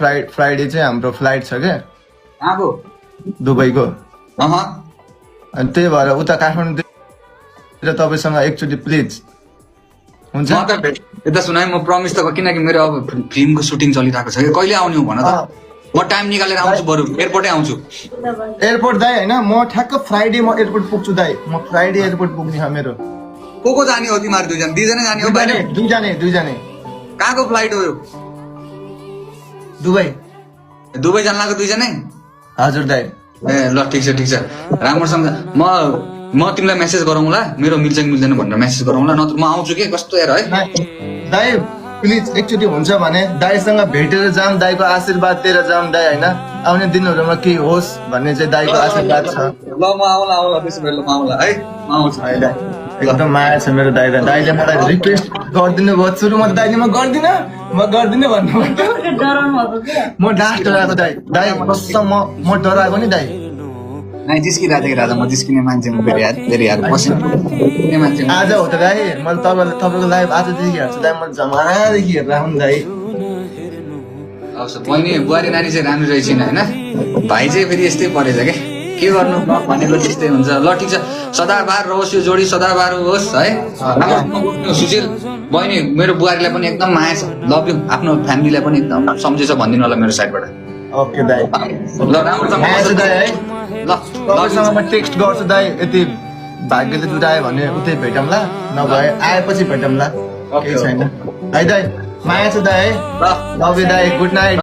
Friday चाहिँ हाम्रो flight छ क्या कहाँको दुबईको अह अनि त्यही भएर उता काठमाडौँतिर तपाईँसँग एकचोटि प्लिज हुन्छ म त यता सुनाइ म प्रमिस त किनकि मेरो अब फिल्मको सुटिङ चलिरहेको छ कि कहिले आउने हो भन त म टाइम निकालेर आउँछु बरु एयरपोर्टै आउँछु एयरपोर्ट दाइ होइन म ठ्याक्क फ्राइडे म एयरपोर्ट पुग्छु दाइ म फ्राइडे एयरपोर्ट पुग्ने छ मेरो को जाने हो तिमीहरू दुईजना जाने हो बाहिर दुईजनै कहाँको फ्लाइट हो यो दुबई जान लाग्यो दुईजनै हजुर दाइ ए ल ठिक छ राम्रोसँग म तिमीलाई मेसेज गरौँला मेरो मिल्छ कि मिल्दैन भनेर मेसेज गरौँला नत्र म आउँछु के कस्तो यार है दाइ प्लिज एकचोटि हुन्छ भने दाइसँग भेटेर जाम दाइको आशीर्वाद दिएर जाम दाइ होइन आउने दिनहरूमा केही होस् भन्ने चाहिँ दाइको आशीर्वाद छ ल म आउला त्यसो भए ल म आउला है म आउँछु है दाइ एकदम माया छ मेरो दाइलाई दाइले मलाई रिक्वेस्ट गरिदिनु भयो सुरुमा त दाइले म गर्दिनँ भन्नुभयो म लास्ट डराएको दाइ कसम म डराएको नि दाइ नाइ जिस्किरहेको थिएँ राजा म जिस्किने मान्छे म फेरि यार पसिने मान्छे आज हो त दाइ मैले तपाईँको लाइभ आजदेखि हेर्छु दाइ म जमानादेखि हेरेर आउनु दाइ हवस् बहिनी बुहारी नानी चाहिँ राम्रो रहेछ होइन भाइ चाहिँ फेरि यस्तै परेछ क्या के गर्नु भनेको त्यस्तै हुन्छ ल ठिक छ सदाबार रहोस् यो जोडी सदाबार होस् है सुशील बहिनी मेरो बुहारीलाई पनि एकदम माया छ लभ यु आफ्नो फ्यामिलीलाई पनि एकदम सम्झेछ भनिदिनु होला मेरो साइडबाट ओके दाइ ल राम्रो माया छ दाइ है ल तपाईँसँग म टेक्स्ट गर्छु दाइ यति भाग्यले जुटायो भने उतै भेटौँला नभए आएपछि भेटौँला केही छैन है दाइ माया छ दाइ है लभ यु दाइ गुड नाइट